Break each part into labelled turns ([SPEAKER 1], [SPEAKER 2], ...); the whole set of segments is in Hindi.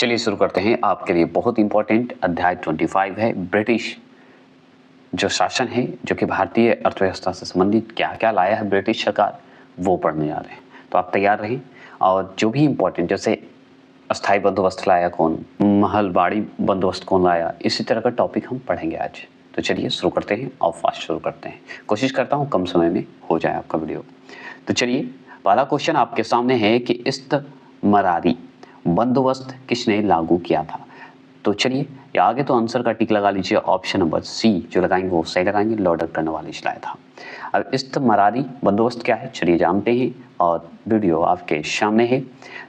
[SPEAKER 1] चलिए शुरू करते हैं। आपके लिए बहुत इंपॉर्टेंट अध्याय 25 है। ब्रिटिश जो शासन है, जो कि भारतीय अर्थव्यवस्था से संबंधित क्या क्या लाया है ब्रिटिश सरकार, वो पढ़ने जा रहे हैं। तो आप तैयार रहें। और जो भी इंपॉर्टेंट, जैसे अस्थाई बंदोबस्त लाया कौन, महलबाड़ी बंदोबस्त कौन लाया, इसी तरह का टॉपिक हम पढ़ेंगे आज। तो चलिए शुरू करते हैं और फास्ट शुरू करते हैं। कोशिश करता हूँ कम समय में हो जाए आपका वीडियो। तो चलिए, पहला क्वेश्चन आपके सामने है कि इस्तमरारी बंदोबस्त किसने लागू किया था। तो चलिए, या आगे तो आंसर का टिक लगा लीजिए। ऑप्शन नंबर सी जो लगाएंगे वो सही लगाएंगे, लॉर्ड कर्नवालिस लाया था। अब इस्तमरारी बंदोबस्त क्या है चलिए जानते हैं, और वीडियो आपके सामने है।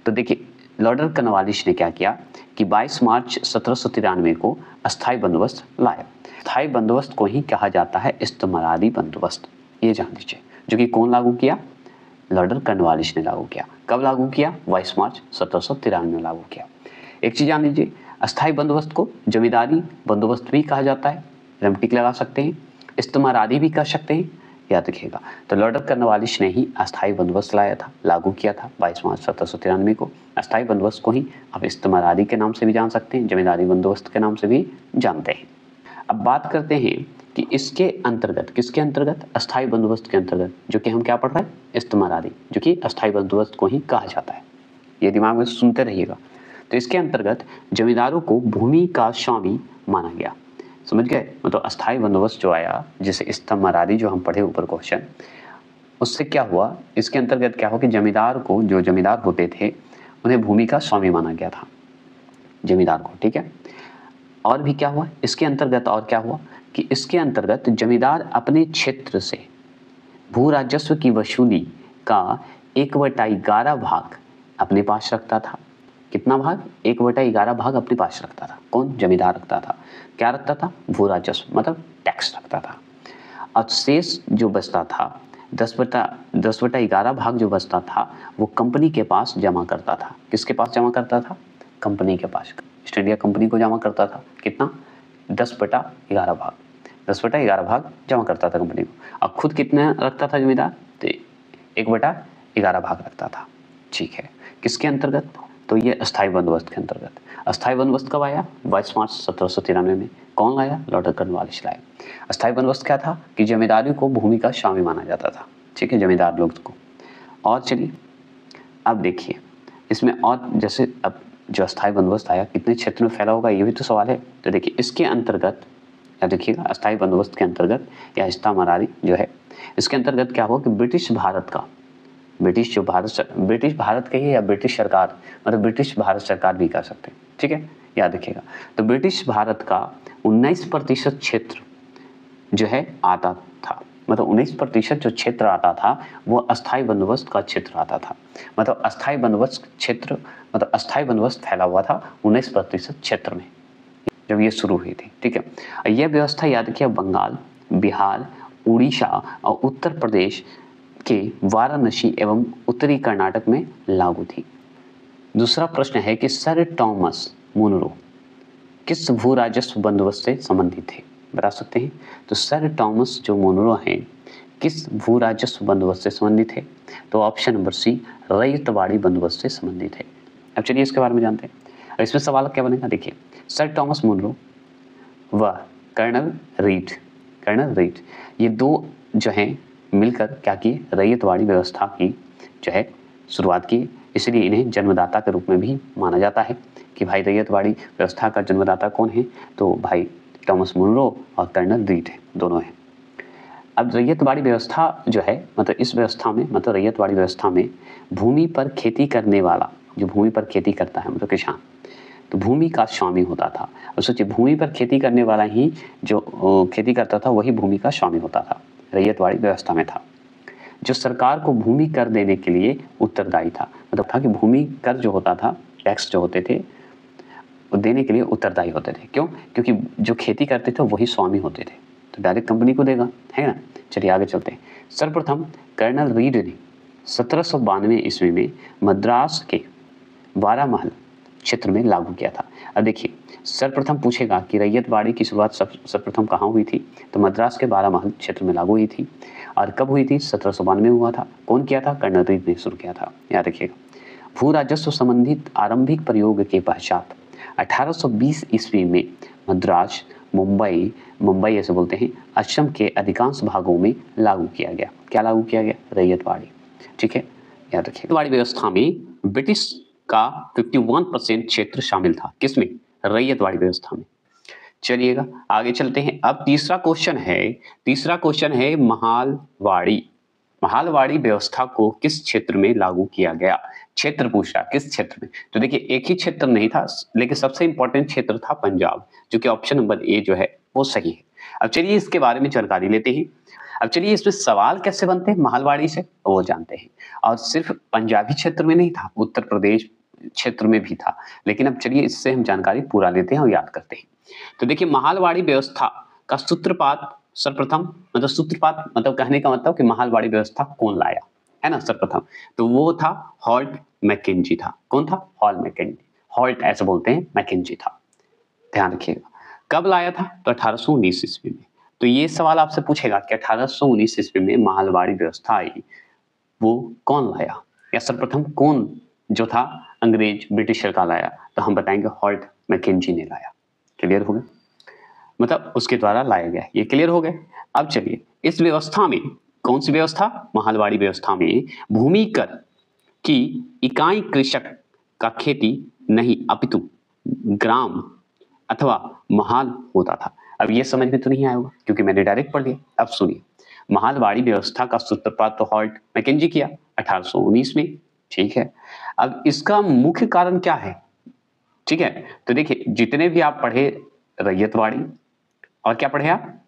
[SPEAKER 1] तो देखिए, लॉर्ड कर्नवालिस ने क्या किया कि 22 मार्च 1793 को अस्थाई बंदोबस्त लाया। अस्थाई बंदोबस्त को ही कहा जाता है इस्तमरारी बंदोबस्त, ये जान लीजिए। जो कि कौन लागू किया, लॉर्ड कर्नवालिस ने लागू किया। कब लागू किया, 22 मार्च 1793 में लागू किया। एक चीज जान लीजिए, अस्थाई बंदोबस्त को जमींदारी बंदोबस्त भी कहा जाता है, हम टिक लगा सकते हैं। इस्तमरारी भी कह सकते हैं, याद रखिएगा। तो लॉर्ड कर्नवालिस ने ही अस्थाई बंदोबस्त लाया था, लागू किया था 22 मार्च 1793 को। अस्थाई बंदोबस्त को ही आप इस्तमरारी के नाम से भी जान सकते हैं, जमींदारी बंदोबस्त के नाम से भी जानते हैं। अब बात करते हैं कि इसके अंतर्गत, किसके अंतर्गत, अस्थाई बंदोबस्त के अंतर्गत, जो कि हम क्या पढ़ रहे हैं, इस्तमरारी, जो कि अस्थाई बंदोबस्त को ही कहा जाता है। ये दिमाग में सुनते रहिएगा। तो इसके अंतर्गत जमींदारों को भूमि का स्वामी माना गया। समझ गए, मतलब अस्थाई बंदोबस्त जो आया, जैसे इस्तमरारी जो हम पढ़े ऊपर क्वेश्चन, उससे क्या हुआ, इसके अंतर्गत क्या हुआ कि जमींदार को, जो जमींदार होते थे, उन्हें भूमि का स्वामी माना गया था, जमींदार को। ठीक है। और भी क्या हुआ इसके अंतर्गत, और क्या हुआ कि इसके अंतर्गत जमींदार अपने क्षेत्र से भू राजस्व की वसूली का 1/11 भाग अपने पास रखता था। कितना भाग, 1/11 भाग अपने पास रखता था। कौन, जमींदार रखता था। क्या रखता था, भू राजस्व मतलब टैक्स रखता था। और शेष जो बचता था, 10/11 भाग जो बचता था, वो कंपनी के पास जमा करता था। किसके पास जमा करता था, कंपनी के पास, ईस्ट इंडिया कंपनी को जमा करता था। कितना, 10/11 भाग, 10/11 भाग जमा करता था कंपनी को। और खुद कितना रखता था जमींदार, तो 1/11 भाग रखता था। ठीक है। किसके अंतर्गत, तो ये अस्थाई बंदोबस्त के अंतर्गत। अस्थाई बंदोबस्त कब आया, 22 मार्च 1793 में। कौन लाया, लॉर्ड कर्नवालिस लाया। अस्थाई बंदोबस्त क्या था कि जमींदारी को भूमि का स्वामी माना जाता था। ठीक है, जमींदार लोग को। और चलिए अब देखिए इसमें, और जैसे अब जो अस्थाई बंदोबस्त आया कितने क्षेत्र में फैला होगा, ये भी तो सवाल है। तो देखिए इसके अंतर्गत, या देखिएगा अस्थाई बंदोबस्त के अंतर्गत या इस्तमरारी जो है, इसके अंतर्गत क्या हुआ कि ब्रिटिश भारत का, ब्रिटिश भारत के ही, या ब्रिटिश सरकार, मतलब ब्रिटिश भारत सरकार भी कर सकते हैं। ठीक है, याद रखिएगा। तो ब्रिटिश भारत का 19% क्षेत्र जो है आता था, मतलब 19% जो क्षेत्र आता था वो अस्थाई बंदोबस्त का क्षेत्र आता था। मतलब अस्थाई बंदोबस्त क्षेत्र, मतलब अस्थाई बंदोबस्त फैला हुआ था 19% क्षेत्र में जब ये शुरू हुई थी। ठीक है। यह व्यवस्था याद रखिए बंगाल, बिहार, उड़ीसा और उत्तर प्रदेश के वाराणसी एवं उत्तरी कर्नाटक में लागू थी। दूसरा प्रश्न है कि सर टॉमस मुनरो किस भू राजस्व बंदोबस्त से संबंधित थे, बता सकते हैं। तो सर टॉमस जो मुनरो हैं किस भू राजस्व बंदोबस्त से संबंधित है, तो ऑप्शन नंबर सी रैयतवाड़ी बंदोबस्त से संबंधित है। अब चलिए इसके बारे में जानते हैं। अब इसमें सवाल क्या बनेगा, देखिए सर टॉमस मुनरो व कर्नल रीड ये दो जो हैं मिलकर क्या की, रैयतवाड़ी व्यवस्था की जो है शुरुआत की। इसलिए इन्हें जन्मदाता के रूप में भी माना जाता है कि भाई रैयतवाड़ी व्यवस्था का जन्मदाता कौन है, तो भाई टॉमस मुनरो और कर्नल रीड है, दोनों हैं। अब रैयतवाड़ी व्यवस्था जो है, मतलब इस व्यवस्था में, मतलब रैयतवाड़ी व्यवस्था में भूमि पर खेती करने वाला, जो भूमि पर खेती करता है मतलब किसान, तो भूमि का स्वामी होता था। और सोचिए भूमि पर खेती करने वाला ही जो खेती करता था वही भूमि का स्वामी होता था, रैयतवाड़ी व्यवस्था में था। जो सरकार को भूमि कर देने के लिए उत्तरदायी था, मतलब था कि भूमि कर जो होता था, टैक्स जो होते थे, वो देने के लिए उत्तरदायी होते थे। क्यों, क्योंकि जो खेती करते थे वही स्वामी होते थे, तो डायरेक्ट कंपनी को देगा, है ना। चलिए आगे चलते हैं। सर्वप्रथम कर्नल रीड ने 1792 ईस्वी में मद्रास के 12 महल क्षेत्र में लागू किया था। अब देखिए सर्वप्रथम पूछेगा कि रैयतवाड़ी की शुरुआत सर्वप्रथम कहाँ हुई थी, तो मद्रास के 12 महल क्षेत्र में लागू हुई थी। और कब हुई थी, 1792 में हुआ था। कौन किया था, कर्नल रीड ने शुरू किया था, याद रखिएगा। भू राजस्व संबंधित आरंभिक प्रयोग के पश्चात 1820 ईस्वी में मद्रास, मुंबई ऐसे बोलते हैं, असम के अधिकांश भागों में लागू किया गया। क्या लागू किया गया? रैयतवाड़ी। ठीक है, याद रखिए। रैयतवाड़ी व्यवस्था में ब्रिटिश का 51% क्षेत्र शामिल था। किसमें? रैयतवाड़ी व्यवस्था में। चलिएगा आगे चलते हैं। अब तीसरा क्वेश्चन है महालवाड़ी व्यवस्था को किस क्षेत्र में लागू किया गया? क्षेत्र पूछा, किस क्षेत्र में? तो देखिए एक ही क्षेत्र नहीं था, लेकिन सबसे इंपॉर्टेंट क्षेत्र था पंजाब, जो कि ऑप्शन नंबर ए जो है वो सही है। अब चलिए इसके बारे में जानकारी लेते हैं। अब चलिए इसमें सवाल कैसे बनते हैं महालवाड़ी से वो जानते हैं। और सिर्फ पंजाबी क्षेत्र में नहीं था, उत्तर प्रदेश क्षेत्र में भी था। लेकिन अब चलिए इससे हम जानकारी पूरा लेते हैं और याद करते हैं। तो देखिए महालवाड़ी व्यवस्था का सूत्रपात कहने का मतलब कि महालवाड़ी व्यवस्था कौन लाया, है ना, सर्वप्रथम? तो वो था हॉल्ट मैकेंजी था। कौन था? हॉल्ट ऐसे बोलते हैं, मैकेंजी था। ध्यान रखिएगा। कब लाया था? तो 1819 ईस्वी में। तो ये सवाल आपसे पूछेगा कि 1819 ईस्वी में महालवाड़ी व्यवस्था आई, वो कौन लाया, या सर्वप्रथम कौन जो था अंग्रेज ब्रिटिशर का लाया? तो हम बताएंगे हॉल्ट मैकेंजी ने लाया। क्लियर हो गया? मतलब उसके द्वारा लाया गया। ये क्लियर हो गए? अब चलिए इस व्यवस्था में, कौन सी व्यवस्था? महालवाड़ी व्यवस्था में भूमि कर की इकाई कृषक का खेती नहीं अपितु ग्राम अथवा महाल होता था। अब ये समझ में तो नहीं आया होगा क्योंकि मैंने डायरेक्ट पढ़ लिया। अब सुनिए, महालवाड़ी व्यवस्था का सूत्रपात तो हॉल्ट मैकेंजी किया 1819 में। ठीक है, अब इसका मुख्य कारण क्या है? ठीक है, तो देखिए जितने भी आप पढ़े रैयतवाड़ी और क्या पढ़े आप,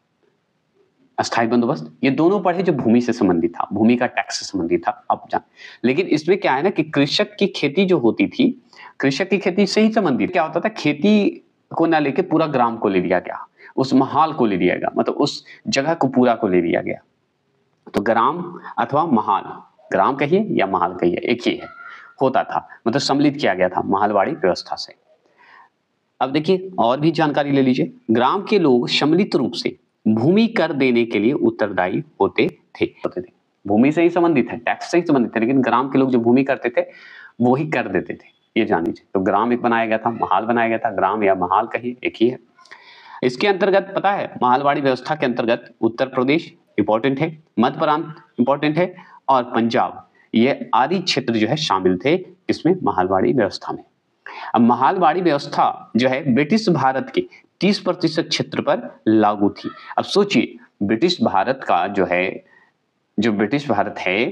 [SPEAKER 1] अस्थाई बंदोबस्त, ये दोनों पढ़े जो भूमि से संबंधित था, भूमि का टैक्स से संबंधित था। अब जान, लेकिन इसमें क्या है ना कि कृषक की खेती जो होती थी, कृषक की खेती से ही संबंधित क्या होता था, खेती को ना लेके पूरा ग्राम को ले लिया गया, उस महाल को ले लिया गया, मतलब उस जगह को पूरा को ले लिया गया। तो ग्राम अथवा महाल, ग्राम कहिए या महाल कहिए, एक ही है, होता था, मतलब सम्मिलित किया गया था महालवाड़ी व्यवस्था से। अब देखिए और भी जानकारी ले लीजिए। ग्राम के लोग सम्मिलित रूप से भूमि कर देने के लिए उत्तरदायी होते थे। भूमि से ही संबंधित है, टैक्स से ही संबंधित है, लेकिन ग्राम के लोग जो भूमि करते थे वो ही कर देते थे, ये जान लीजिए। तो ग्राम एक बनाया गया था, महाल बनाया गया था, ग्राम या महाल कहिए एक ही है। इसके अंतर्गत पता है महालवाड़ी व्यवस्था के अंतर्गत उत्तर प्रदेश इंपॉर्टेंट है, मध्य प्रांत इंपॉर्टेंट है और पंजाब, ये आदि क्षेत्र जो है शामिल थे इसमें महालवाड़ी व्यवस्था में। अब महालवाड़ी व्यवस्था जो है ब्रिटिश भारत के 30% क्षेत्र पर लागू थी। अब सोचिए ब्रिटिश भारत का जो ब्रिटिश भारत है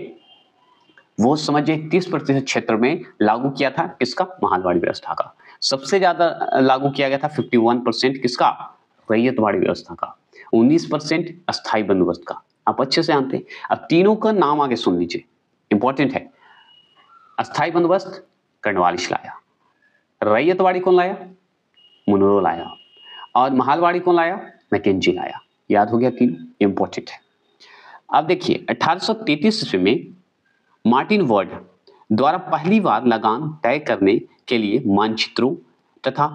[SPEAKER 1] वो समझिए 30% क्षेत्र में लागू किया था, किसका? महालवाड़ी व्यवस्था का। सबसे ज्यादा लागू किया गया था 51% किसका? रैयतवाड़ी व्यवस्था का। 19% अस्थाई बंदोबस्त का। आप अच्छे से जानते हैं। अब तीनों का नाम आगे सुन लीजिए, इंपॉर्टेंट है। अस्थाई बंदोबस्त कर्नवालिस लाया, रैयतवाड़ी कौन लाया? मुनरो लाया, और महालवाड़ी कौन लाया? मैकेंजी लाया। याद हो गया? तीनों इंपॉर्टेंट है। अब देखिए 1833 ईस्वी में मार्टिन वर्ड द्वारा पहली बार लगान तय करने के लिए मानचित्रों तथा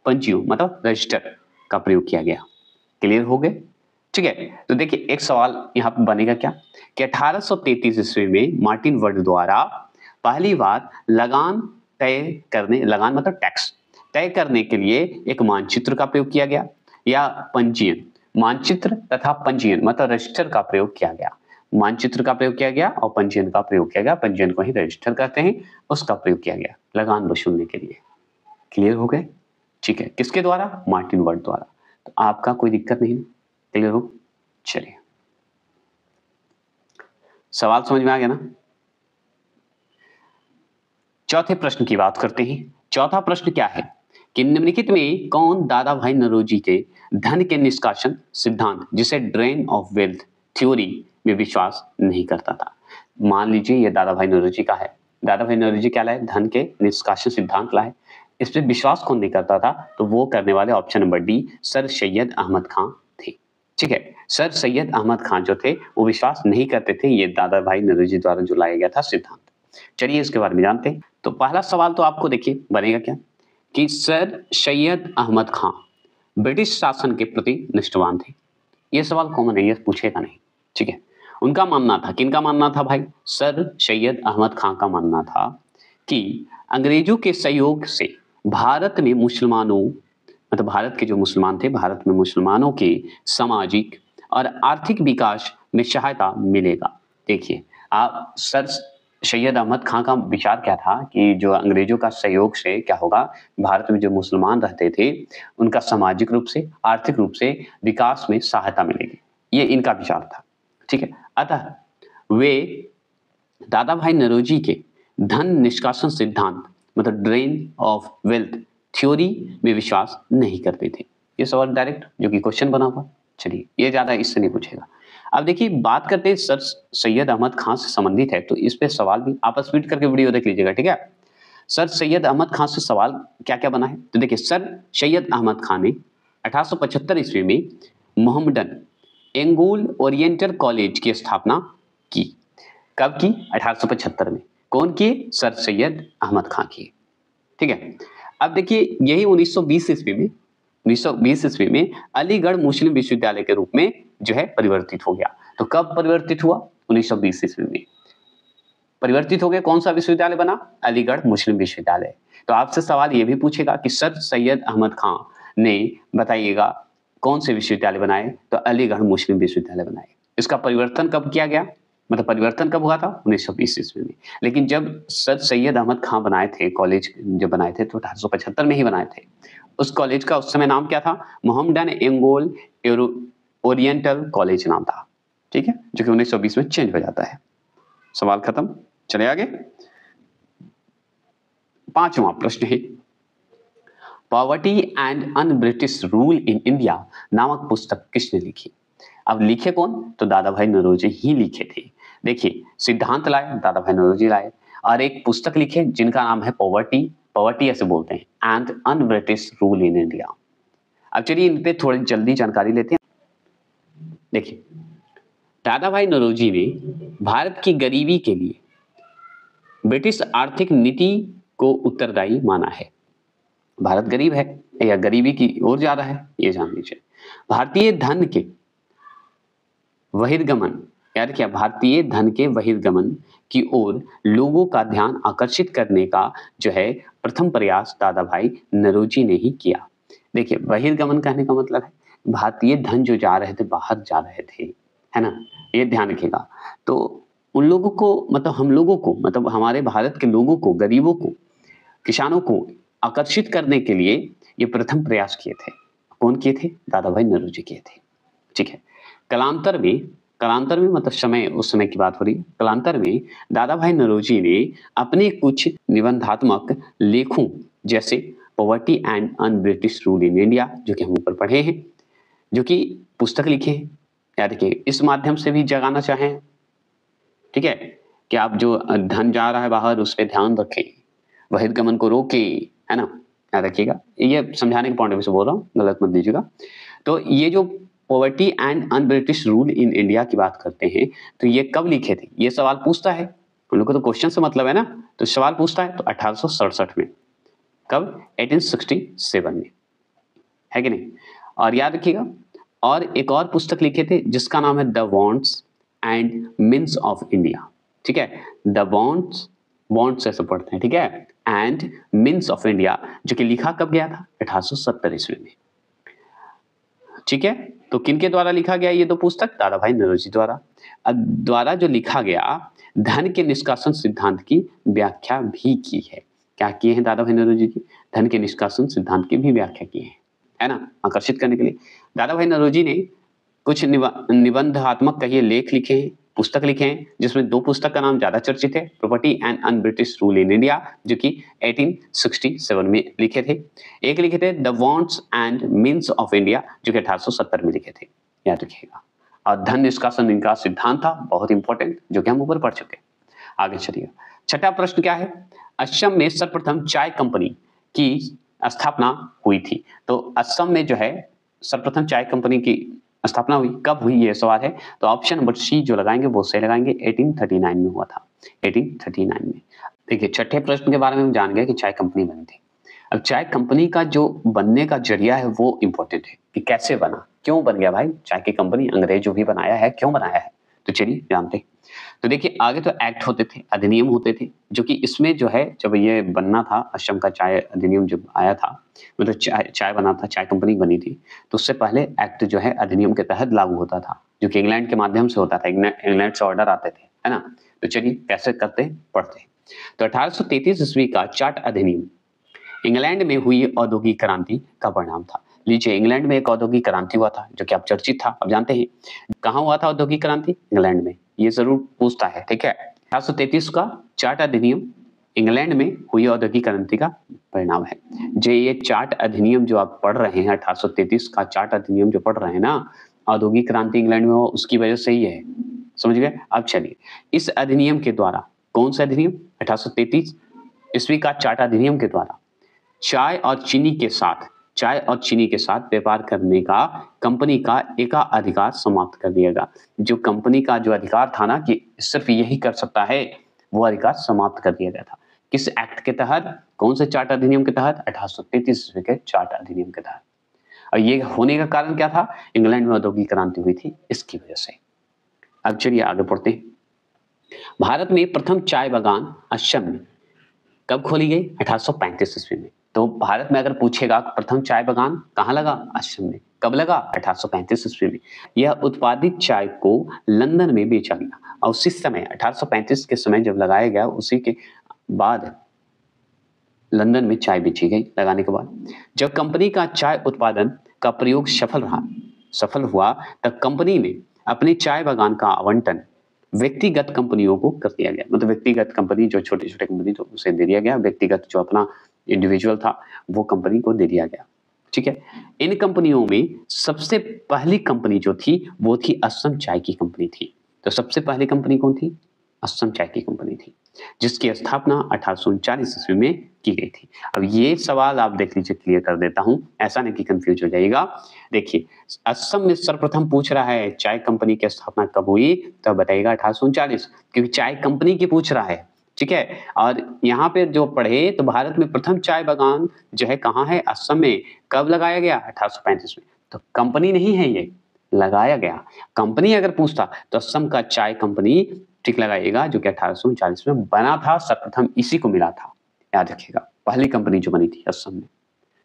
[SPEAKER 1] पंजियों मतलब रजिस्टर का प्रयोग किया गया। क्लियर हो गए? ठीक है, तो देखिए एक सवाल यहां पर बनेगा क्या कि 1833 ईस्वी में मार्टिन वर्ड द्वारा पहली बार लगान मतलब टैक्स तय करने के लिए एक मानचित्र का प्रयोग किया गया या पंजीयन, मानचित्र तथा पंजीयन मतलब रजिस्टर का प्रयोग किया गया। मानचित्र का प्रयोग किया गया और पंजीयन का प्रयोग किया गया। पंजीयन को ही रजिस्टर कहते हैं, उसका प्रयोग किया गया लगान वसूलने के लिए। क्लियर हो गए? ठीक है, किसके द्वारा? मार्टिन वर्ड द्वारा। तो आपका कोई दिक्कत नहीं, क्लियर हो? चलिए सवाल समझ में आ गया ना? चौथे प्रश्न की बात करते हैं। चौथा प्रश्न क्या है कि निम्नलिखित में कौन दादा भाई नौरोजी के धन के निष्कासन सिद्धांत जिसे ड्रेन ऑफ वेल्थ थ्योरी में विश्वास नहीं करता था? मान लीजिए ये दादा भाई नौरोजी का है। दादा भाई नौरोजी क्या लाए? धन के निष्कासन सिद्धांत लाए। इस पर विश्वास कौन नहीं करता था? तो वो करने वाले option number D sir Syed Ahmad Khan थे। ठीक है, सर सैयद अहमद खां जो थे वो विश्वास नहीं करते थे ये दादा भाई नौरोजी द्वारा जो लाया गया था सिद्धांत। चलिए इसके बारे में जानते हैं। तो पहला सवाल तो आपको देखिए बनेगा क्या कि सर सैयद अहमद खां ब्रिटिश शासन के प्रति निष्ठावान थे। ये सवाल कॉमन है, ये पूछेगा नहीं। ठीक है, उनका मानना था, किनका मानना था भाई? सर सैयद अहमद खां का मानना था कि अंग्रेजों के सहयोग से भारत में मुसलमानों, मतलब भारत के जो मुसलमान थे, भारत में मुसलमानों के सामाजिक और आर्थिक विकास में सहायता मिलेगा। देखिए, आप सर सैयद अहमद खां का विचार क्या था कि जो अंग्रेजों का सहयोग से क्या होगा, भारत में जो मुसलमान रहते थे, उनका सामाजिक रूप से, आर्थिक रूप से विकास में सहायता मिलेगी। ये इनका विचार था, ठीक है। अतः वे दादा भाई नौरोजी के धन निष्कासन सिद्धांत, मतलब ड्रेन ऑफ वेल्थ थ्योरी में विश्वास नहीं करते थे। ये सवाल डायरेक्ट जो कि क्वेश्चन बना हुआ, चलिए ये ज्यादा इससे नहीं पूछेगा। अब देखिए, बात करते हैं सर सैयद अहमद खान से संबंधित है, तो इस पे सवाल भी आप स्पीड करके वीडियो देख लीजिएगा, ठीक है। सर सैयद अहमद खान से सवाल क्या क्या बना है, तो देखिए, सर सैयद अहमद खान ने 1875 ईस्वी में मोहम्मडन एंगोल ओरिएंटल कॉलेज की स्थापना की। कब की? 1875 में। कौन किए? सर सैयद अहमद खान किए, ठीक है। अब देखिए, यही 1920 ईस्वी में अलीगढ़ मुस्लिम विश्वविद्यालय के रूप में जो है परिवर्तित हो गया। तो कब परिवर्तित हुआ? 1920 ईस्वी में परिवर्तित हो गया। कौन सा विश्वविद्यालय बना? अलीगढ़ मुस्लिम विश्वविद्यालय। तो आपसे सवाल ये भी पूछेगा कि सर सैयद अहमद खान ने, बताइएगा, कौन से विश्वविद्यालय बनाए? तो अलीगढ़ मुस्लिम विश्वविद्यालय बनाए। इसका परिवर्तन कब किया गया, मतलब परिवर्तन कब हुआ था? 1920 ईस्वी में। लेकिन जब सर सैयद अहमद खान बनाए थे, कॉलेज जब बनाए थे, तो 1875 में ही बनाए थे। उस कॉलेज का उस समय नाम क्या था? मोहम्मडन एंगोल ओरिएंटल कॉलेज नाम था, ठीक है, जो कि 1920 में चेंज हो जाता है। सवाल खत्म, चले आगे। 5वां प्रश्न है, poverty and un British rule in India नामक पुस्तक किसने लिखी? अब लिखे कौन? तो दादा भाई नौरोजी ही लिखे थे। देखिए, सिद्धांत लाए दादा भाई नौरोजी लाए, और एक पुस्तक लिखे जिनका नाम है पॉवर्टी ऐसे बोलते हैं, and un British rule in India. अब चलिए इन पे थोड़ी जल्दी जानकारी लेते हैं। देखिए, दादा भाई नौरोजी ने भारत की गरीबी के लिए ब्रिटिश आर्थिक नीति को उत्तरदायी माना है। भारत गरीब है या गरीबी की ओर जा रहा है, ये जान लीजिए। भारतीय धन के बहिर्गमन, याद क्या? भारतीय धन के बहिर्गमन की ओर लोगों का ध्यान आकर्षित करने का जो है प्रथम प्रयास दादा भाई नौरोजी ने ही किया। देखिए, बहिर्गमन कहने का मतलब है भारतीय धन जो जा रहे थे, बाहर जा रहे थे, है ना, ये ध्यान रखिएगा। तो उन लोगों को, मतलब हम लोगों को, मतलब हमारे भारत के लोगों को, गरीबों को, किसानों को आकर्षित करने के लिए ये प्रथम प्रयास किए थे। कौन किए थे? दादा भाई नौरोजी किए थे, ठीक है। कालांतर में मतलब समय, उस समय की बात हो रही है। कालांतर में दादा भाई नौरोजी ने अपने कुछ निबंधात्मक लेखों, जैसे poverty and un British rule in India, जो कि हम ऊपर पढ़े हैं, जो कि पुस्तक लिखे हैं, याद रखिए, इस माध्यम से भी जगाना चाहें, ठीक है, कि आप जो धन जा रहा है बाहर, उस पर ध्यान रखें, बहिर्गमन को रोके, है ना, याद रखिएगा। ये समझाने के पॉइंट ऑफ व्यू से बोल रहा हूँ, गलत मत लीजिएगा। तो ये जो poverty and un British rule in India की बात करते हैं, तो ये कब लिखे थे? ये सवाल पूछता है, उन लोग को तो क्वेश्चन से मतलब है ना, तो सवाल पूछता है तो 1867 में। कब? 1867 में, है कि नहीं? और याद रखिएगा, और एक और पुस्तक लिखे थे जिसका नाम है the wants and means of India, ठीक है। द वांट्स ऐसे पढ़ते हैं, ठीक है, एंड मीन्स ऑफ इंडिया, जो कि लिखा कब गया था? 1870 ईस्वी में, ठीक है। तो किनके द्वारा लिखा गया ये दो पुस्तक? दादा भाई नौरोजी द्वारा जो लिखा गया, धन के निष्कासन सिद्धांत की व्याख्या भी की है। क्या किए हैं दादा भाई नौरोजी की? धन के निष्कासन सिद्धांत की भी व्याख्या की है ना, आकर्षित करने के लिए। दादा भाई नौरोजी ने कुछ निबंधात्मक कहिए लेख लिखे हैं, पुस्तक लिखे हैं, जिसमें दो पुस्तक का नाम ज्यादा चर्चित है, property and un British rule in India, जो कि 1867 में लिखे थे। एक लिखे थे the wants and means of India, जो कि 1870 में लिखे थे, याद रखिएगा। और धन निष्कासन इनका सिद्धांत था, बहुत इंपॉर्टेंट, जो कि हम ऊपर पढ़ चुके। आगे चलिए, छठा प्रश्न क्या है? असम में सर्वप्रथम चाय कंपनी की स्थापना हुई थी। तो असम में जो है सर्वप्रथम चाय कंपनी की स्थापना हुई, कब हुई ये सवाल है। तो ऑप्शन नंबर सी जो लगाएंगे वो सही लगाएंगे, 1839 में हुआ था, 1839 में। देखिए, छठे प्रश्न के बारे में हम जान गए कि चाय कंपनी बनी थी। अब चाय कंपनी का जो बनने का जरिया है वो इंपॉर्टेंट है कि कैसे बना, क्यों बन गया भाई चाय की कंपनी, अंग्रेजों भी बनाया है, क्यों बनाया है, तो चलिए जानते हैं। तो देखिए आगे तो एक्ट होते थे, अधिनियम होते थे, जो कि इसमें जो है जब ये बनना था, असम का चाय अधिनियम जब आया था, मतलब चाय चाय बना था, चाय कंपनी बनी थी, तो उससे पहले एक्ट जो है अधिनियम के तहत लागू होता था, जो कि इंग्लैंड के माध्यम से होता था, इंग्लैंड से ऑर्डर आते थे, है ना। तो चलिए कैसे करते हैं, पढ़ते हैं। तो 1833 ईस्वी का चार्ट अधिनियम इंग्लैंड में हुई औद्योगिक क्रांति का परिणाम था। लीजिए, इंग्लैंड में एक औद्योगिक क्रांति हुआ था, जो कि अब चर्चित था, अब जानते हैं कहाँ हुआ था औद्योगिक क्रांति, इंग्लैंड में, ये जरूर पूछता है, ठीक है। 1833 का चार्ट अधिनियम इंग्लैंड में हुई औद्योगिक क्रांति का परिणाम है। जो ये चार्ट अधिनियम जो आप पढ़ रहे हैं, 1833 का चार्ट अधिनियम जो पढ़ रहे हैं ना, औद्योगिक क्रांति इंग्लैंड में हो उसकी वजह से ही है, समझ गए। अब चलिए, इस अधिनियम के द्वारा, कौन सा अधिनियम, 1833 ईस्वी का चार्ट अधिनियम के द्वारा चाय और चीनी के साथ व्यापार करने का कंपनी का एकाधिकार समाप्त कर दिया गया। जो कंपनी का जो अधिकार था ना कि सिर्फ यही कर सकता है, वो अधिकार समाप्त कर दिया गया था। किस एक्ट के तहत, कौन से चार्ट अधिनियम के तहत, 1833 ईस्वी के चार्ट अधिनियम के तहत। और ये होने का कारण क्या था, इंग्लैंड में औद्योगिक क्रांति हुई थी, इसकी वजह से। अब चलिए आगे पढ़ते हैं। भारत में प्रथम चाय बागान असम में कब खोली गई, 1835 ईस्वी में। तो भारत में अगर पूछेगा प्रथम चाय बागान कहाँ लगा, असम में। कब लगा, 1835 ईस्वी में। यह उत्पादित चाय को लंदन में बेचा गया, और उसी समय 1835 के समय जब लगाया गया, उसी के बाद लंदन में चाय बेची गई लगाने के बाद। जब कंपनी का चाय उत्पादन का प्रयोग सफल हुआ, तब कंपनी ने अपने चाय बागान का आवंटन व्यक्तिगत कंपनियों को कर दिया गया। मतलब व्यक्तिगत कंपनी, जो छोटे छोटे कंपनी तो उसे दे दिया गया, व्यक्तिगत जो अपना इंडिविजुअल था वो कंपनी को दे दिया गया, ठीक है। इन कंपनियों में सबसे पहली कंपनी जो थी वो थी असम चाय की कंपनी थी। तो सबसे पहली कंपनी कौन थी, असम चाय की कंपनी थी, जिसकी स्थापना 1839 ईस्वी में की गई थी। अब ये सवाल आप देख लीजिए, क्लियर कर देता हूं, ऐसा नहीं कि कंफ्यूज हो जाएगा। देखिए, असम में सर्वप्रथम पूछ रहा है चाय कंपनी की स्थापना कब हुई, तो बताइएगा 1839, क्योंकि चाय कंपनी की पूछ रहा है, ठीक है। और यहाँ पे जो पढ़े तो भारत में प्रथम चाय बागान जो है कहाँ है, असम में। कब लगाया गया, 1835 में। तो कंपनी नहीं है ये, लगाया गया। कंपनी अगर पूछता तो असम का चाय कंपनी ठीक लगाइएगा, जो कि 1839 में बना था, सर्वप्रथम इसी को मिला था, याद रखिएगा। पहली कंपनी जो बनी थी असम में,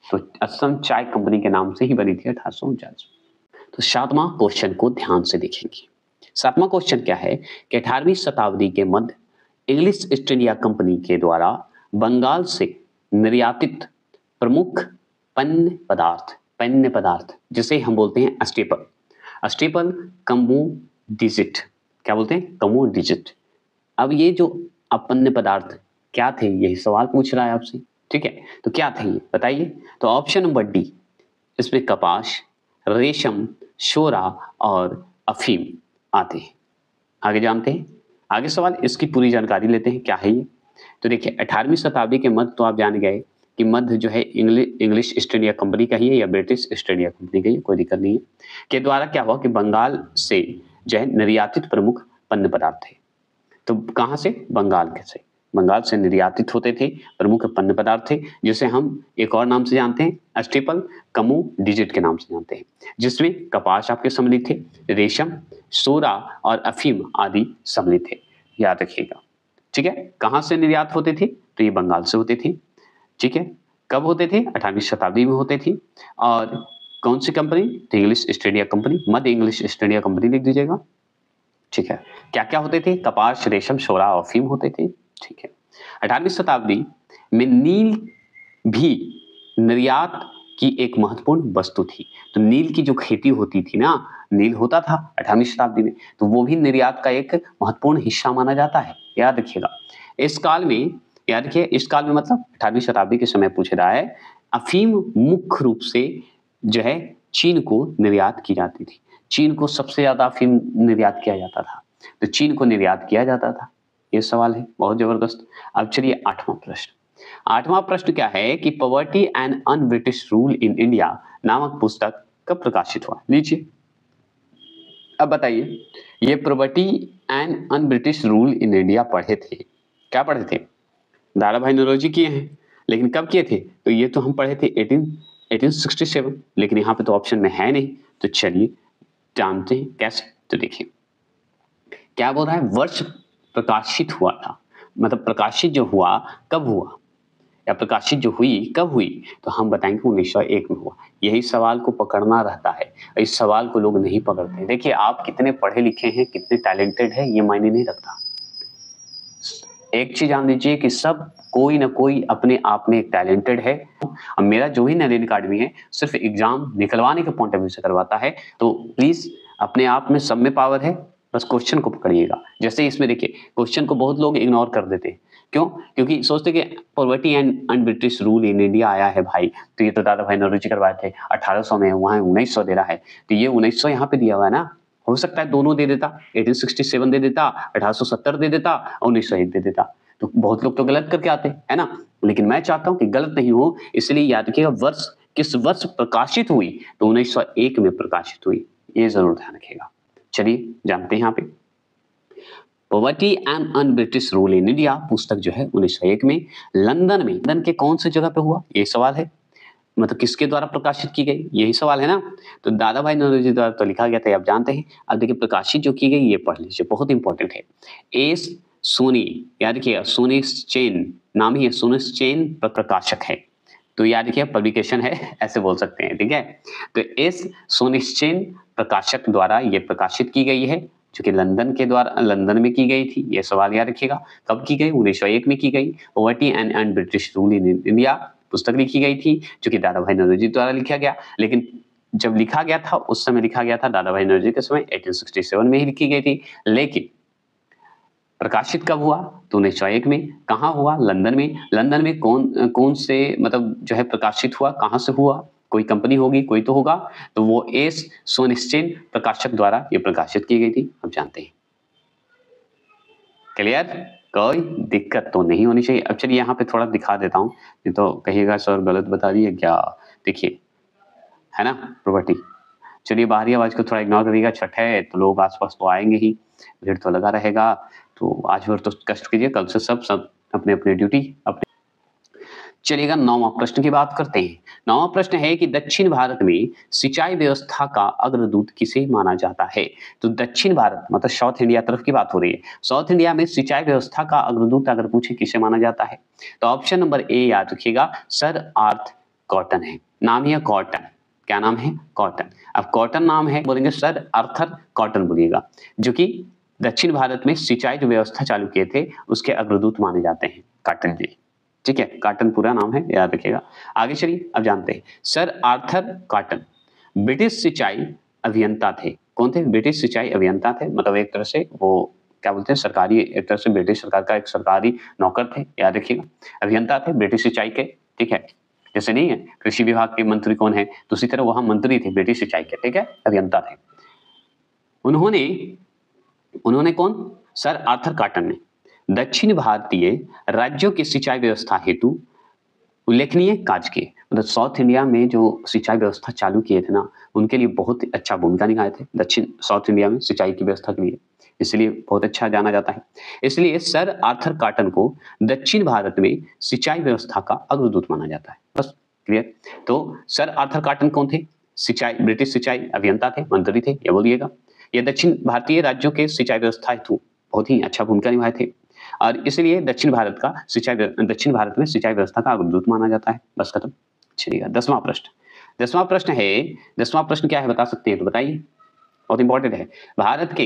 [SPEAKER 1] तो असम चाय कंपनी के नाम से ही बनी थी 1839 में। तो 7वां क्वेश्चन को ध्यान से देखेंगे। 7वां क्वेश्चन क्या है कि 18वीं शताब्दी के मध्य इंग्लिश ईस्ट इंडिया कंपनी के द्वारा बंगाल से निर्यातित प्रमुख पेय पदार्थ जिसे हम बोलते हैं स्टेपल कमोडिजिट, क्या बोलते हैं, कमोडिजिट। अब ये जो अपन्य पदार्थ क्या थे, यही सवाल पूछ रहा है आपसे, ठीक है। तो क्या थे ये बताइए। तो ऑप्शन नंबर डी, इसमें कपास, रेशम, शोरा और अफीम आते हैं। आगे जानते हैं, आगे सवाल, इसकी पूरी जानकारी लेते हैं क्या है ये। तो देखिए, 18वीं शताब्दी के मध्य, तो आप जान गए कि मध्य जो है इंग्लिश ईस्ट इंडिया कंपनी का ही है या ब्रिटिश ईस्ट इंडिया कंपनी का ही, कोई दिक्कत नहीं है। के द्वारा क्या हुआ कि बंगाल से जो है निर्यातित प्रमुख पेय पदार्थ थे। तो कहाँ से, बंगाल से निर्यातित होते थे प्रमुख पेय पदार्थ थे, जिसे हम एक और नाम से जानते हैं, स्टेपल कमोडिजिट के नाम से जानते हैं, जिसमें कपास आपके सम्मिलित थे, रेशम, सोरा और अफीम आदि सम्मिलित थे, याद रखिएगा, ठीक है। कहाँ से निर्यात होते थे, तो ये बंगाल से होते थे, ठीक है। कब होते थे, 18वीं शताब्दी में होते थे। और कौन सी कंपनी, तो इंग्लिश ईस्ट इंडिया कंपनी, मध्य इंग्लिश ईस्ट इंडिया कंपनी लिख दीजिएगा, ठीक है। क्या क्या होते थे, कपास, रेशम, शोरा और अफीम होते थे, ठीक है। 18वीं शताब्दी में नील भी निर्यात की एक महत्वपूर्ण वस्तु थी। तो नील की जो खेती होती थी ना, नील होता था 18वीं शताब्दी में, तो वो भी निर्यात का एक महत्वपूर्ण हिस्सा माना जाता है, याद रखिएगा। इस काल में, याद रखिए, इस काल में मतलब 18वीं शताब्दी के समय पूछ रहा है, अफीम मुख्य रूप से जो है चीन को निर्यात की जाती थी। चीन को सबसे ज्यादा अफीम निर्यात किया जाता था, तो चीन को निर्यात किया जाता था। ये सवाल है बहुत जबरदस्त। अब चलिए 8वां प्रश्न क्या है कि poverty and un British rule in India नामक पुस्तक कब प्रकाशित हुआ, लीजिए। अब बताइए, ये poverty and un British rule in India पढ़े थे, क्या पढ़े थे, दादा भाई नौरोजी किए हैं, लेकिन कब किए थे, तो ये तो हम पढ़े थे 1867, लेकिन यहाँ पे तो ऑप्शन में है नहीं। तो चलिए जानते हैं कैसे। तो देखिए क्या बोल रहा है, वर्ष प्रकाशित हुआ था, मतलब प्रकाशित जो हुआ कब हुआ, या प्रकाशित जो हुई कब हुई, तो हम बताएंगे 1901 में हुआ। यही सवाल को पकड़ना रहता है, इस सवाल को लोग नहीं पकड़ते। देखिए आप कितने पढ़े लिखे हैं, कितने टैलेंटेड है, ये मायने नहीं रखता। एक चीज जान लीजिए कि सब कोई ना कोई अपने आप में एक टैलेंटेड है। अब मेरा जो भी नरेन अकेडमी है सिर्फ एग्जाम निकलवाने के पॉइंट ऑफ व्यू से करवाता है, तो प्लीज अपने आप में सब में पावर है, बस क्वेश्चन को पकड़िएगा। जैसे इसमें देखिए क्वेश्चन को बहुत लोग इग्नोर कर देते हैं, क्यों? क्योंकि सोचते कि poverty and British rule in India आया है भाई, तो ये तो दादा भाई नौरोजी करवाए थे 1800 में, वहां 1900 दे रहा है, तो ये 1900 यहाँ पे दिया हुआ है ना, हो सकता है दोनों दे देता, 1867 दे देता, 1870 दे देता, 1901 दे देता, तो बहुत लोग तो गलत करके आते है ना। लेकिन मैं चाहता हूं कि गलत नहीं हो, इसलिए याद रखिएगा वर्ष किस वर्ष प्रकाशित हुई, तो 1901 में प्रकाशित हुई, ये जरूर ध्यान रखिएगा। चलिए जानते हैं यहाँ पे poverty and un British rule in India पुस्तक जो है 1901 में लंदन में, लंदन के कौन सी जगह पे हुआ, ये सवाल है, मतलब किसके द्वारा प्रकाशित की गई, यही सवाल है ना। तो दादा भाई नौरोजी द्वारा तो लिखा गया था, आप जानते हैं। अब देखिए प्रकाशित जो की गई ये पढ़ लीजिए, बहुत इंपॉर्टेंट है। एस सोनी, याद रखिएगा सोनिस्चेन नाम ही है, सोनिस्चेन प्रकाशक है, तो याद रखिए पब्लिकेशन है ऐसे बोल सकते हैं, ठीक है। तो एस सोनिस्चेन प्रकाशक द्वारा ये प्रकाशित की गई है, जो कि लंदन में की गई थी, ये सवाल याद रखिएगा। कब की गई? 1901 में की गई। Poverty and British rule in India पुस्तक लिखी गई थी, जो कि दादा भाई नौरोजी द्वारा लिखा गया। लेकिन जब लिखा गया था उस समय लिखा गया था दादा भाई नौरोजी के समय 1867 में ही लिखी गई थी, लेकिन प्रकाशित कब हुआ? तो 1901 में। कहाँ हुआ? लंदन में। लंदन में कौन से मतलब जो है प्रकाशित हुआ, कहाँ से हुआ? कोई कंपनी होगी, कोई तो होगा, तो वो एस सोनिस्चेन प्रकाशक द्वारा ये प्रकाशित की गई थी, आप जानते हैं। क्लियर? कोई दिक्कत तो नहीं होनी चाहिए। अब चलिए यहाँ पे थोड़ा दिखा देता हूँ, नहीं तो कहिएगा सर गलत बता दिए क्या। देखिए है ना प्रॉपर्टी। चलिए बाहरी आवाज को थोड़ा इग्नोर करिएगा, छठ है तो लोग आसपास तो आएंगे ही, भीड़ तो लगा रहेगा, तो आज भर तो कष्ट कीजिए, कल से सब अपने अपने ड्यूटी अपने। चलिएगा 9वां प्रश्न की बात करते हैं। 9वां प्रश्न है कि दक्षिण भारत में सिंचाई व्यवस्था का अग्रदूत किसे माना जाता है? तो दक्षिण भारत मतलब साउथ इंडिया तरफ की बात हो रही है। साउथ इंडिया में सिंचाई व्यवस्था का अग्रदूत अगर पूछे किसे माना जाता है, तो ऑप्शन नंबर ए याद रखिएगा, सर आर्थ कॉटन है। नाम ही है कॉटन, क्या नाम है? कॉटन। अब कॉटन नाम है, बोलेंगे सर आर्थर कॉटन बोलिएगा, जो कि दक्षिण भारत में सिंचाई जो व्यवस्था चालू किए थे उसके अग्रदूत माने जाते हैं कॉटन जी, ठीक है। कॉटन पूरा नाम है, याद रखिएगा। आगे चलिए अब जानते हैं, सर आर्थर कॉटन ब्रिटिश सिंचाई अभियंता थे। कौन थे? ब्रिटिश सिंचाई अभियंता थे, मतलब एक तरह से वो क्या बोलते हैं सरकारी, एक तरह से ब्रिटिश सरकार का एक सरकारी नौकर थे, याद रखिएगा। अभियंता थे ब्रिटिश सिंचाई के, ठीक है। जैसे नहीं है कृषि विभाग के मंत्री कौन है, तो उसी तरह वहां मंत्री थे ब्रिटिश सिंचाई के, ठीक है, अभियंता थे। उन्होंने कौन? सर आर्थर कॉटन ने दक्षिण भारतीय राज्यों की सिंचाई व्यवस्था हेतु उल्लेखनीय कार्य किए। मतलब साउथ इंडिया में जो सिंचाई व्यवस्था चालू किए थे ना, उनके लिए बहुत अच्छा भूमिका निभाए थे दक्षिण साउथ इंडिया में सिंचाई की व्यवस्था के लिए, इसलिए बहुत अच्छा जाना जाता है। इसलिए सर आर्थर कॉटन को दक्षिण भारत में सिंचाई व्यवस्था का अग्रदूत माना जाता है। बस क्लियर। तो सर आर्थर कॉटन कौन थे? सिंचाई ब्रिटिश सिंचाई अभियंता थे, मंत्री थे, ये बोलिएगा। ये दक्षिण भारतीय राज्यों के सिंचाई व्यवस्था हेतु बहुत ही अच्छा भूमिका निभाए थे, और इसलिए दक्षिण भारत में सिंचाई व्यवस्था का अग्रदूत माना जाता है। बस खत्म। चलिएगा 10वां प्रश्न क्या है, बता सकते हैं तो बताइए, बहुत इंपॉर्टेंट है। भारत के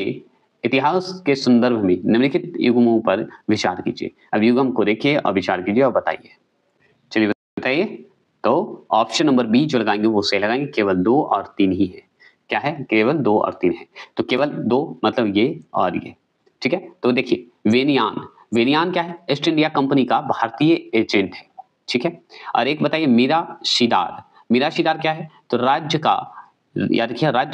[SPEAKER 1] इतिहास के संदर्भ में निम्नलिखित युगमों पर विचार कीजिए। अब युगम को देखिए और विचार कीजिए और बताइए। चलिए बताइए। तो ऑप्शन नंबर बी जो लगाएंगे वो सही लगाएंगे, केवल 2 और 3 ही है। क्या है? केवल 2 और 3 है। तो केवल 2 मतलब ये और ये, ठीक है। तो देखिए वेनियान क्या है? ईस्ट इंडिया कंपनी का भारतीय एजेंट है, ठीक है। और एक बताइए मीराशीदार क्या है? तो राज्य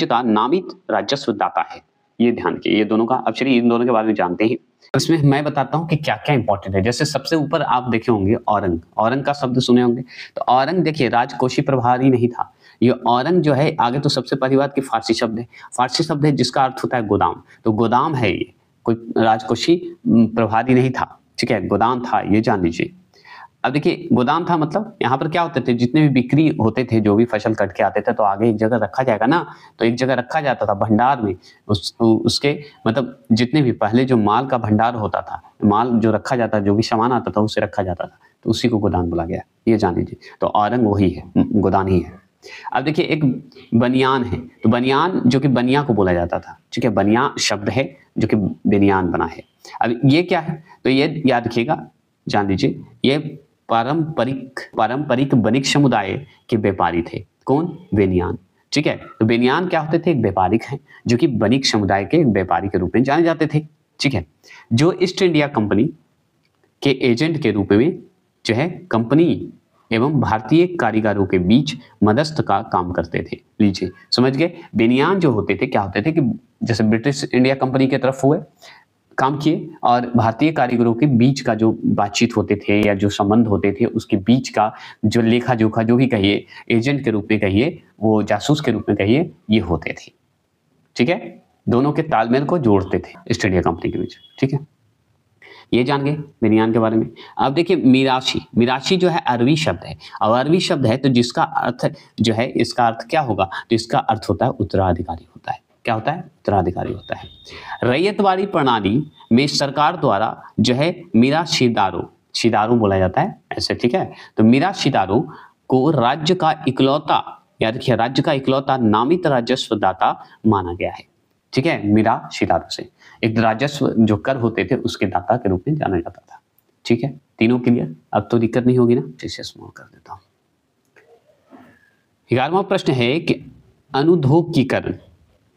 [SPEAKER 1] का नामित राजस्व दाता है, ये ध्यान रखिए, ये दोनों का। अब चलिए इन दोनों के बारे में जानते हैं। इसमें मैं बताता हूं कि क्या क्या इंपॉर्टेंट है। जैसे सबसे ऊपर आप देखे होंगे औरंग का शब्द सुने होंगे, तो औरंग देखिए राजकोषीय प्रभारी नहीं था। ये औरंग जो है, आगे तो सबसे पहली बात कि फारसी शब्द है जिसका अर्थ होता है गोदाम, तो गोदाम है, ये कोई राजकोषीय प्रभारी नहीं था, ठीक है, गोदाम था, ये जान लीजिए। अब देखिए गोदाम था मतलब यहाँ पर क्या होते थे, जितने भी बिक्री होते थे, जो भी फसल कट के आते थे तो आगे एक जगह रखा जाएगा ना, तो एक जगह रखा जाता था भंडार में। उसके मतलब जितने भी पहले जो माल का भंडार होता था, माल जो रखा जाता, जो भी सामान आता था उसे रखा जाता था, तो उसी को गोदाम बोला गया, ये जान लीजिए। तो औरंग वही है, गोदान ही है। अब देखिए एक बनियान है, तो बनियान जो कि बनिया को बोला जाता था, ठीक है, बनिया शब्द है जो कि बेनियान बना है। अब ये क्या है, तो ये याद रखिएगा, जान लीजिए, ये पारंपरिक वणिक समुदाय के व्यापारी थे। कौन? बेनियान। ठीक है, तो बेनियान क्या होते थे? एक व्यापारिक हैं जो कि वणिक समुदाय के व्यापारी के रूप में जाने जाते थे। ठीक है, जो ईस्ट इंडिया कंपनी के एजेंट के रूप में जो है कंपनी एवं भारतीय कारीगरों के बीच मध्यस्थ का काम करते थे। लीजिए समझ गए, बेनियान जो होते थे क्या होते थे कि जैसे ब्रिटिश इंडिया कंपनी की तरफ हुए काम किए और भारतीय कारीगरों के बीच का जो बातचीत होते थे या जो संबंध होते थे उसके बीच का जो लेखा जोखा जो भी कहिए, एजेंट के रूप में कहिए, वो जासूस के रूप में कहिए, ये होते थे। ठीक है, दोनों के तालमेल को जोड़ते थे ईस्ट इंडिया कंपनी के बीच। ठीक है, ये जान गए बेनियान के बारे में। अब देखिए मीराशी, मीराशी जो है अरबी शब्द है, और अरबी शब्द है तो जिसका अर्थ जो है, इसका अर्थ क्या होगा, तो इसका अर्थ होता है उत्तराधिकारी होता है। क्या होता है? उत्तराधिकारी होता है। रैयतवाड़ी प्रणाली में सरकार द्वारा जो है मीराशीदारों बोला जाता है ऐसे। ठीक है, तो मीराशीदारों को राज्य का इकलौता, याद रखिए, राज्य का इकलौता नामित राजस्व दाता माना गया है। ठीक है, मीराशीदारों से एक राजस्व जो कर होते थे उसके दाता के रूप में जाना जाता था। ठीक है, तीनों क्लियर? अब तो दिक्कत नहीं होगी ना, इसे स्मॉल कर देता हूं। 11वां प्रश्न है कि अनुद्योगीकरण,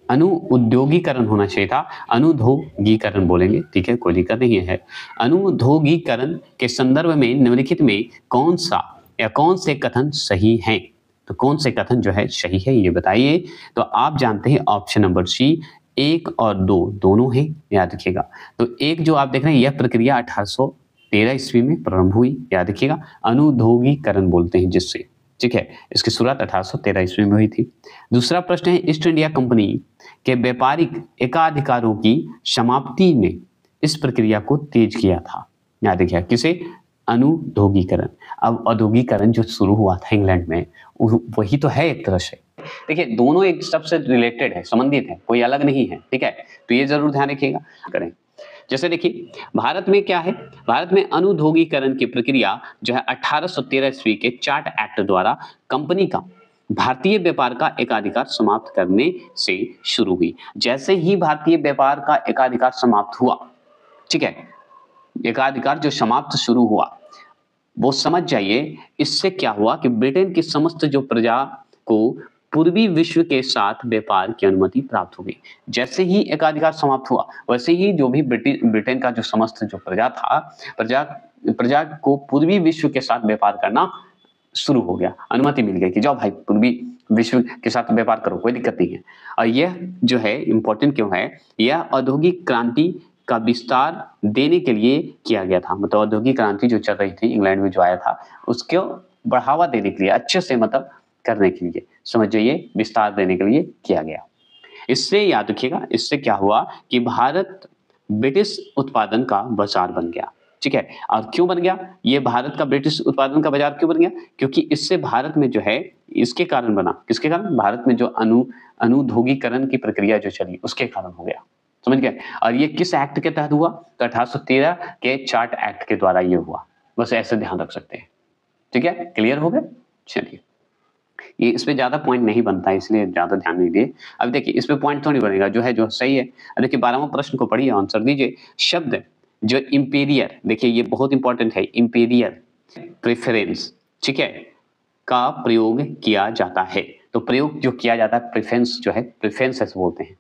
[SPEAKER 1] अनुउद्योगीकरण होना चाहिए था, अनुद्योगीकरण बोलेंगे। ठीक है, कोई दिक्कत नहीं है। अनुद्योगीकरण के संदर्भ में निम्नलिखित में कौन सा या कौन से कथन सही हैं? तो कौन से कथन जो है सही है ये बताइए। तो आप जानते हैं ऑप्शन नंबर सी, 1 और 2 दोनों हैं, याद रखिएगा। तो एक जो आप देख रहे हैं यह प्रक्रिया 1813 ईस्वी में प्रारंभ हुई, याद रखिएगा, अनुद्योगीकरण बोलते हैं जिससे। ठीक है, इसकी शुरुआत 1813 ईस्वी में हुई थी। दूसरा प्रश्न है, ईस्ट इंडिया कंपनी के व्यापारिक एकाधिकारों की समाप्ति ने इस प्रक्रिया को तेज किया था, याद रखिएगा, किसे? अनुद्योगीकरण। अब औद्योगिकरण जो शुरू हुआ था इंग्लैंड में, वही तो है एक तरह से। देखिए दोनों एक सबसे रिलेटेड है, संबंधित है, कोई अलग नहीं है। ठीक है, तो ये जरूर ध्यान रखिएगा करें। जैसे देखिए भारत में क्या है, भारत में अनुद्योगीकरण की प्रक्रिया जो है 1813 ईस्वी के चार्ट एक्ट द्वारा कंपनी का भारतीय व्यापार का एकाधिकार समाप्त करने से शुरू हुई। जैसे ही भारतीय व्यापार का एकाधिकार समाप्त हुआ, ठीक है, एकाधिकार जो समाप्त शुरू हुआ, वो समझ जाइए इससे क्या हुआ कि ब्रिटेन की समस्त जो प्रजा को पूर्वी विश्व के साथ व्यापार की अनुमति प्राप्त हो गई। जैसे ही एकाधिकार समाप्त हुआ, वैसे ही जो भी ब्रिटेन का जो समस्त जो प्रजा था, प्रजा को पूर्वी विश्व के साथ व्यापार करना शुरू हो गया, अनुमति मिल गई कि जाओ भाई पूर्वी विश्व के साथ व्यापार करो, कोई दिक्कत नहीं है। और यह जो है इंपॉर्टेंट क्यों है, यह औद्योगिक क्रांति का विस्तार देने के लिए किया गया था। मतलब औद्योगिक क्रांति जो चल रही थी इंग्लैंड में जो आया था, उसको बढ़ावा देने के लिए, अच्छे से मतलब करने के लिए, समझ जाइए, विस्तार देने के लिए किया गया। इससे याद रखिएगा, इससे क्या हुआ कि भारत ब्रिटिश उत्पादन का बाजार बन गया। ठीक है, और क्यों बन गया ये भारत का ब्रिटिश उत्पादन का बाजार क्यों बन गया? क्योंकि इससे भारत में जो है, इसके कारण बना, किसके कारण? भारत में जो अनुद्योगीकरण की प्रक्रिया जो चली उसके कारण हो गया, समझ गए। और ये किस एक्ट के तहत हुआ? तो 1813 के चार्ट एक्ट के द्वारा ये हुआ, बस ऐसे ध्यान रख सकते हैं। ठीक है, क्लियर हो गए? चलिए, ये इस पे ज्यादा पॉइंट नहीं बनता है इसलिए ज्यादा ध्यान नहीं दिए। अब देखिए इस पे पॉइंट थोड़ी बनेगा, जो है जो सही है। अब देखिए 12वां प्रश्न को पढ़िए, आंसर दीजिए। शब्द जो इंपीरियर, देखिए ये बहुत इंपॉर्टेंट है, इंपीरियर प्रेफरेंस, ठीक है, का प्रयोग किया जाता है। तो प्रयोग जो किया जाता है, प्रेफरेंस जो है, प्रेफरेंसेस बोलते हैं,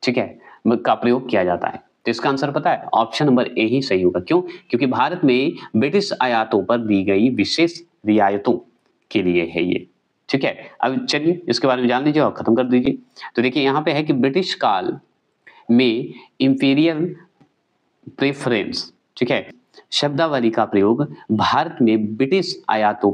[SPEAKER 1] ठीक है, का प्रयोग किया जाता है। तो इसका आंसर पता है, ऑप्शन नंबर ए ही सही होगा। क्यों? क्योंकि भारत में ब्रिटिश आयातों पर दी गई विशेष रियायतों के लिए है ये। ठीक है, अब चलिए इसके बारे में जान लीजिए और खत्म कर दीजिए। तो देखिए यहाँ पे है कि ब्रिटिश काल में इंपीरियल प्रेफरेंस, ठीक है, शब्दावली का प्रयोग भारत में ब्रिटिश आयातों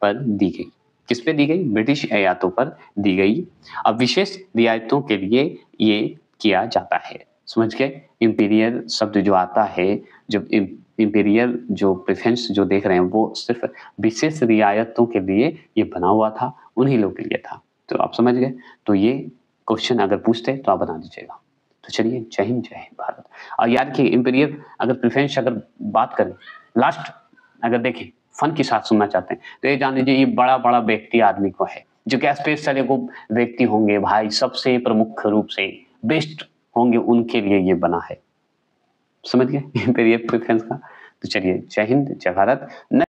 [SPEAKER 1] पर दी गई। किस पे दी गई? ब्रिटिश आयातों पर दी गई। अब विशेष रियायतों के लिए ये किया जाता है, समझ गए। इंपीरियल शब्द जो आता है, जब इंपीरियल जो प्रेफरेंस जो देख रहे हैं वो सिर्फ विशेष रियायतों के लिए ये बना हुआ था, उन्हीं लोगों के लिए था। तो आप समझ गए। तो ये क्वेश्चन अगर पूछते तो आप बता दीजिएगा। तो चलिए, जय हिंद, जय हिंद भारत। और याद रखिए, इंपीरियल अगर प्रेफरेंस अगर बात करें, लास्ट अगर देखें, फन के साथ सुनना चाहते हैं तो ये जान लीजिए, ये बड़ा बड़ा व्यक्ति आदमी को है, जो कि स्पेशल एगो व्यक्ति होंगे भाई, सबसे प्रमुख रूप से बेस्ट होंगे, उनके लिए ये बना है। समझ गए इंपीरियल प्रेफरेंस का। तो चलिए, जय हिंद, जय भारत।